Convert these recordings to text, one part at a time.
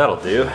That'll do.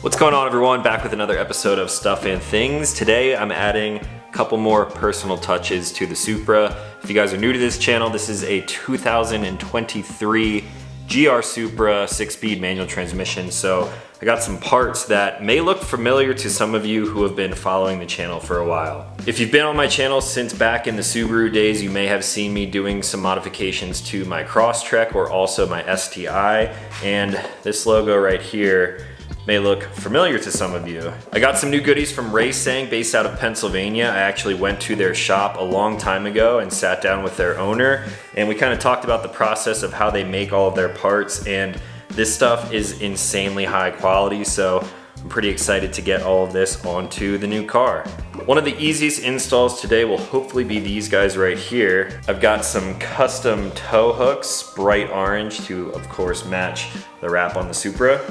What's going on, everyone? Back with another episode of Stuff and Things. Today I'm adding a couple more personal touches to the Supra. If you guys are new to this channel, this is a 2023 GR Supra 6-speed manual transmission. So I got some parts that may look familiar to some of you who have been following the channel for a while. If you've been on my channel since back in the Subaru days, you may have seen me doing some modifications to my Crosstrek or also my STI, and this logo right here may look familiar to some of you. I got some new goodies from Raceseng based out of Pennsylvania. I actually went to their shop a long time ago and sat down with their owner, and we kind of talked about the process of how they make all of their parts, and this stuff is insanely high quality, so I'm pretty excited to get all of this onto the new car. One of the easiest installs today will hopefully be these guys right here. I've got some custom tow hooks, bright orange to, of course, match the wrap on the Supra.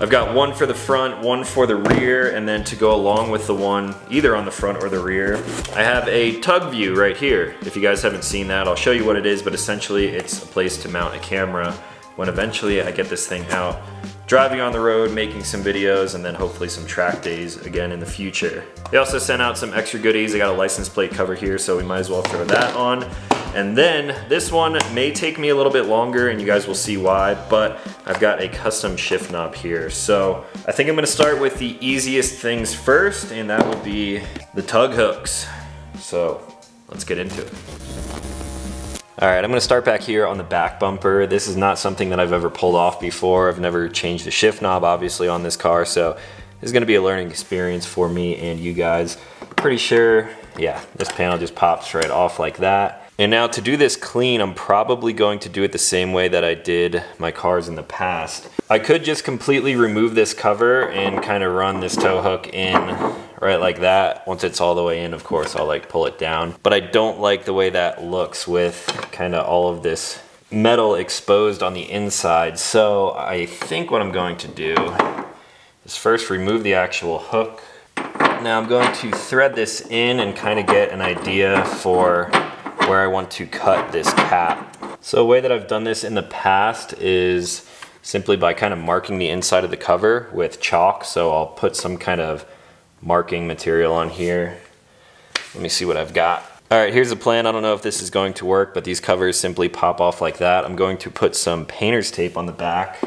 I've got one for the front, one for the rear, and then to go along with the one either on the front or the rear, I have a tug view right here. If you guys haven't seen that, I'll show you what it is, but essentially it's a place to mount a camera when eventually I get this thing out, driving on the road, making some videos, and then hopefully some track days again in the future. They also sent out some extra goodies. I got a license plate cover here, so we might as well throw that on. And then this one may take me a little bit longer, and you guys will see why, but I've got a custom shift knob here. So I think I'm gonna start with the easiest things first, and that will be the tug hooks. So let's get into it. All right, I'm gonna start back here on the back bumper. This is not something that I've ever pulled off before. I've never changed the shift knob, obviously, on this car, so this is gonna be a learning experience for me and you guys. Pretty sure, yeah, this panel just pops right off like that. And now to do this clean, I'm probably going to do it the same way that I did my cars in the past. I could just completely remove this cover and kind of run this tow hook in right like that. Once it's all the way in, of course, I'll like pull it down. But I don't like the way that looks with kind of all of this metal exposed on the inside. So I think what I'm going to do is first remove the actual hook. Now I'm going to thread this in and kind of get an idea for where I want to cut this cap. So a way that I've done this in the past is simply by kind of marking the inside of the cover with chalk. So I'll put some kind of marking material on here. Let me see what I've got. All right, here's the plan. I don't know if this is going to work, but these covers simply pop off like that. I'm going to put some painter's tape on the back,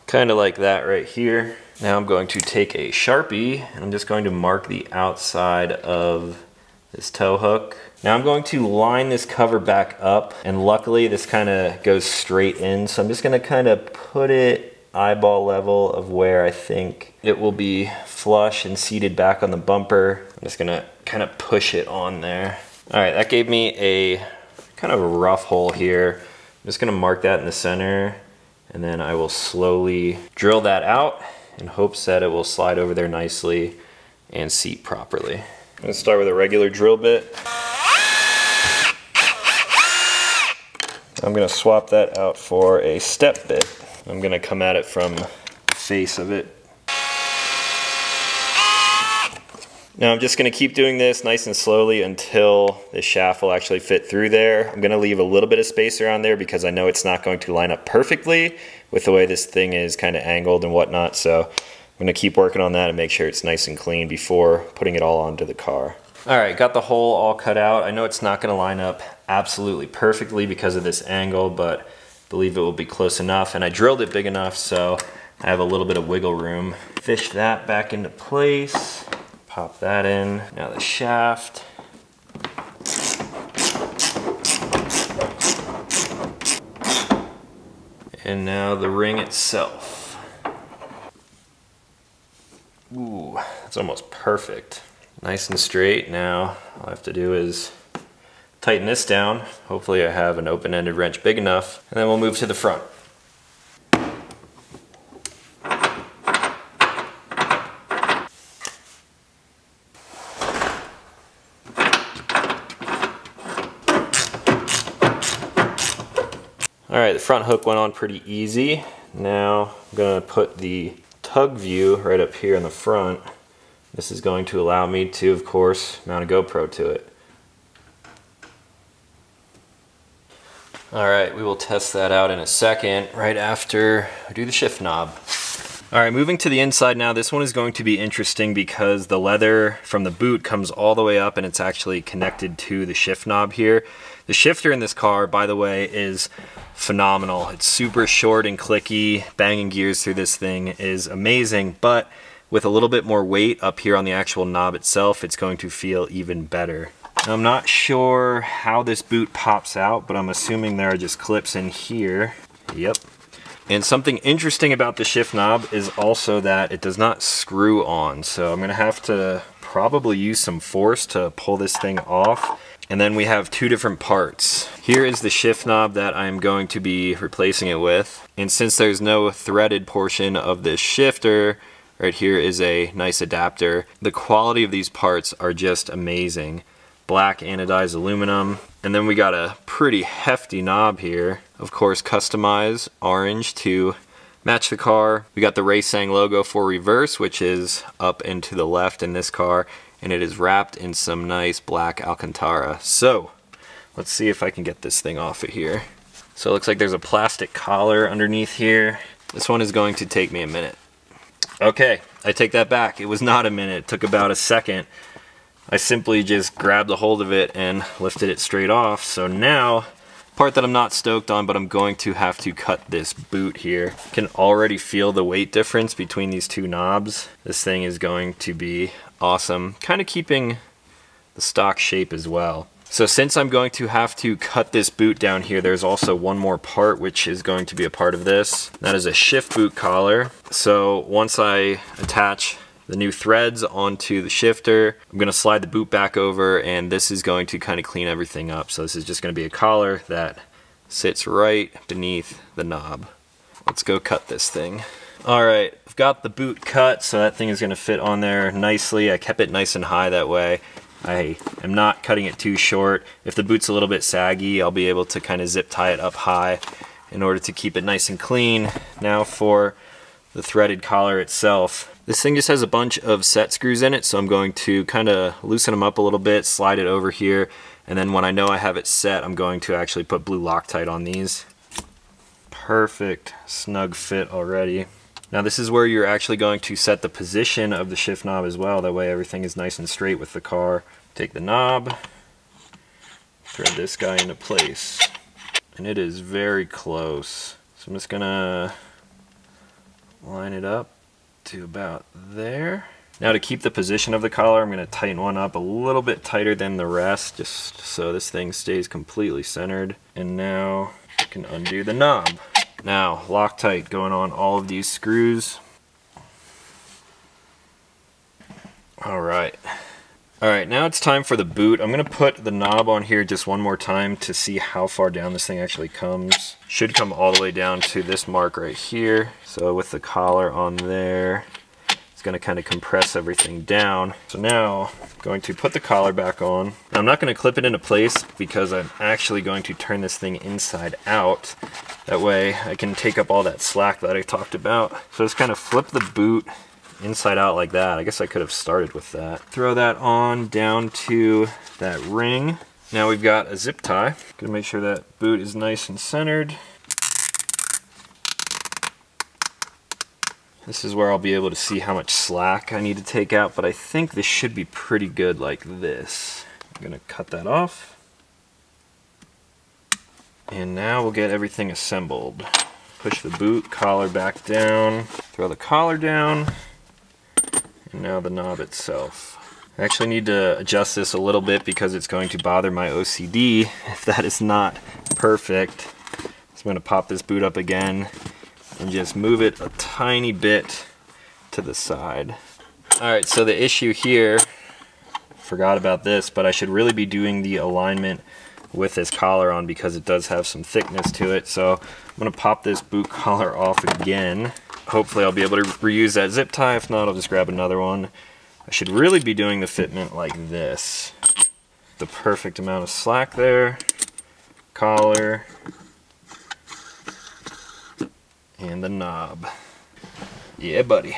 kind of like that right here. Now I'm going to take a Sharpie and I'm just going to mark the outside of this tow hook. Now I'm going to line this cover back up, and luckily this kind of goes straight in, so I'm just going to kind of put it eyeball level of where I think it will be flush and seated back on the bumper. I'm just going to kind of push it on there. All right, that gave me a kind of a rough hole here. I'm just going to mark that in the center, and then I will slowly drill that out in hopes that it will slide over there nicely and seat properly. I'm going to start with a regular drill bit. I'm going to swap that out for a step bit. I'm going to come at it from the face of it. Now I'm just going to keep doing this nice and slowly until the shaft will actually fit through there. I'm going to leave a little bit of space around there because I know it's not going to line up perfectly with the way this thing is kind of angled and whatnot. So I'm going to keep working on that and make sure it's nice and clean before putting it all onto the car. All right, got the hole all cut out. I know it's not going to line up absolutely perfectly because of this angle, but I believe it will be close enough. And I drilled it big enough so I have a little bit of wiggle room. Fish that back into place. Pop that in. Now the shaft. And now the ring itself. Ooh, that's almost perfect. Nice and straight. Now all I have to do is tighten this down. Hopefully I have an open-ended wrench big enough, and then we'll move to the front. All right, the front hook went on pretty easy. Now I'm gonna put the tug view right up here in the front. This is going to allow me to, of course, mount a GoPro to it. All right, we will test that out in a second, right after I do the shift knob. All right, moving to the inside now. This one is going to be interesting because the leather from the boot comes all the way up and it's actually connected to the shift knob here. The shifter in this car, by the way, is phenomenal. It's super short and clicky. Banging gears through this thing is amazing, but with a little bit more weight up here on the actual knob itself, it's going to feel even better. Now, I'm not sure how this boot pops out, but I'm assuming there are just clips in here. Yep. And something interesting about the shift knob is also that it does not screw on. So I'm gonna have to probably use some force to pull this thing off. And then we have two different parts. Here is the shift knob that I'm going to be replacing it with. And since there's no threaded portion of this shifter, right here is a nice adapter. The quality of these parts are just amazing. Black anodized aluminum. And then we got a pretty hefty knob here. Of course, customized orange to match the car. We got the Raceseng logo for reverse, which is up and to the left in this car, and it is wrapped in some nice black Alcantara. So let's see if I can get this thing off of here. So it looks like there's a plastic collar underneath here. This one is going to take me a minute. Okay, I take that back. It was not a minute, it took about a second. I simply just grabbed a hold of it and lifted it straight off. So now, part that I'm not stoked on, but I'm going to have to cut this boot here. You can already feel the weight difference between these two knobs. This thing is going to be awesome. Kind of keeping the stock shape as well. So since I'm going to have to cut this boot down here, there's also one more part which is going to be a part of this. That is a shift boot collar. So once I attach the new threads onto the shifter, I'm going to slide the boot back over, and this is going to kind of clean everything up. So this is just going to be a collar that sits right beneath the knob. Let's go cut this thing. All right, I've got the boot cut, so that thing is going to fit on there nicely. I kept it nice and high that way. I am not cutting it too short. If the boot's a little bit saggy, I'll be able to kind of zip tie it up high in order to keep it nice and clean. Now for the threaded collar itself. This thing just has a bunch of set screws in it, so I'm going to kind of loosen them up a little bit, slide it over here, and then when I know I have it set, I'm going to actually put blue Loctite on these. Perfect, snug fit already. Now this is where you're actually going to set the position of the shift knob as well, that way everything is nice and straight with the car. Take the knob, thread this guy into place, and it is very close. So I'm just gonna line it up to about there. Now to keep the position of the collar, I'm going to tighten one up a little bit tighter than the rest, just so this thing stays completely centered. And now I can undo the knob. Now Loctite going on all of these screws. Alright, now it's time for the boot. I'm going to put the knob on here just one more time to see how far down this thing actually comes. Should come all the way down to this mark right here. So with the collar on there, it's going to kind of compress everything down. So now I'm going to put the collar back on. Now, I'm not going to clip it into place because I'm actually going to turn this thing inside out. That way I can take up all that slack that I talked about. So just kind of flip the boot inside out like that. I guess I could have started with that. Throw that on down to that ring. Now we've got a zip tie. Gonna make sure that boot is nice and centered. This is where I'll be able to see how much slack I need to take out, but I think this should be pretty good like this. I'm gonna cut that off. And now we'll get everything assembled. Push the boot collar back down, throw the collar down, and now the knob itself. I actually need to adjust this a little bit because it's going to bother my OCD if that is not perfect. So I'm going to pop this boot up again and just move it a tiny bit to the side. Alright, so the issue here, forgot about this, but I should really be doing the alignment with this collar on because it does have some thickness to it. So I'm going to pop this boot collar off again. Hopefully I'll be able to reuse that zip tie. If not, I'll just grab another one. I should really be doing the fitment like this. The perfect amount of slack there. Collar. And the knob. Yeah, buddy.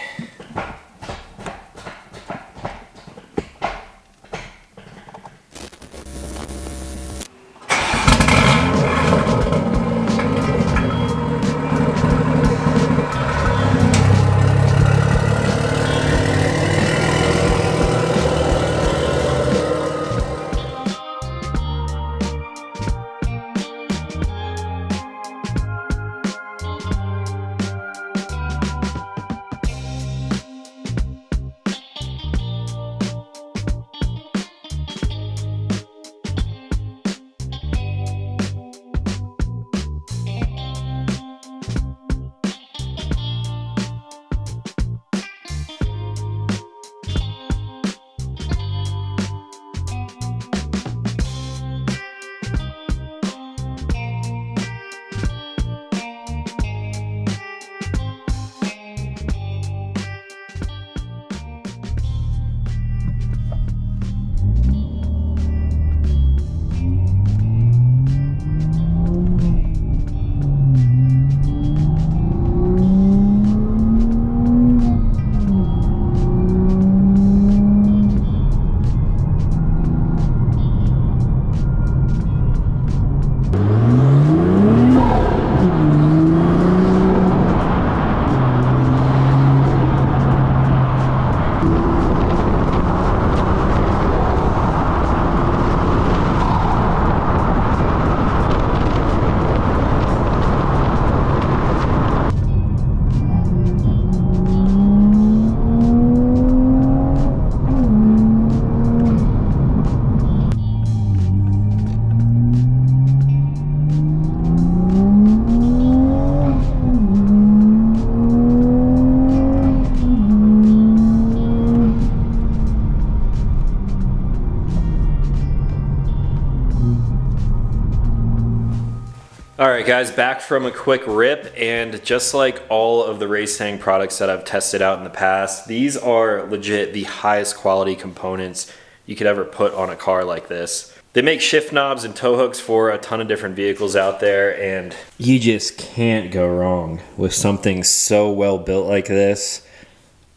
Alright guys, back from a quick rip, and just like all of the Raceseng products that I've tested out in the past, these are legit the highest quality components you could ever put on a car like this. They make shift knobs and tow hooks for a ton of different vehicles out there, and you just can't go wrong with something so well built like this.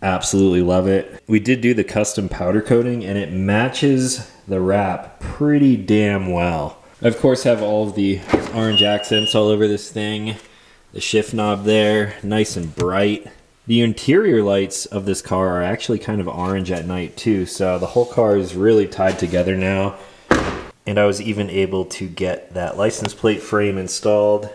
Absolutely love it. We did do the custom powder coating and it matches the wrap pretty damn well. I of course have all of the orange accents all over this thing. The shift knob there, nice and bright. The interior lights of this car are actually kind of orange at night too, so the whole car is really tied together now. And I was even able to get that license plate frame installed.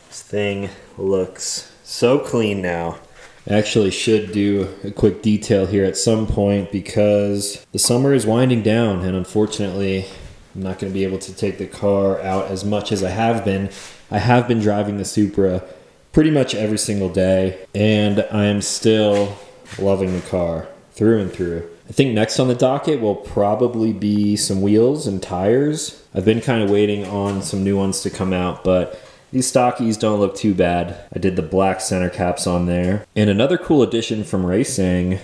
This thing looks so clean now. I actually should do a quick detail here at some point because the summer is winding down, and unfortunately I'm not going to be able to take the car out as much as I have been. I have been driving the Supra pretty much every single day, and I am still loving the car through and through. I think next on the docket will probably be some wheels and tires. I've been kind of waiting on some new ones to come out, but these stockies don't look too bad. I did the black center caps on there. And another cool addition from Raceseng,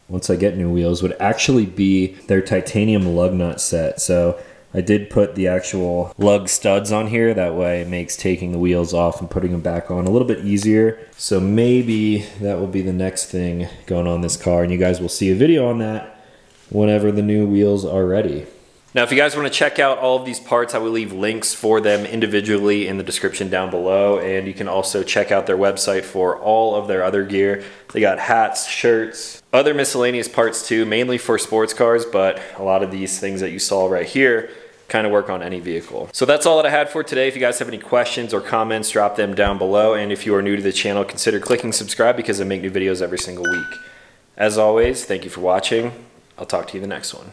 once I get new wheels, would actually be their titanium lug nut set. So I did put the actual lug studs on here. That way it makes taking the wheels off and putting them back on a little bit easier. So maybe that will be the next thing going on this car, and you guys will see a video on that whenever the new wheels are ready. Now, if you guys want to check out all of these parts, I will leave links for them individually in the description down below, and you can also check out their website for all of their other gear. They got hats, shirts, other miscellaneous parts too, mainly for sports cars, but a lot of these things that you saw right here kind of work on any vehicle. So that's all that I had for today. If you guys have any questions or comments, drop them down below, and if you are new to the channel, consider clicking subscribe because I make new videos every single week. As always, thank you for watching. I'll talk to you in the next one.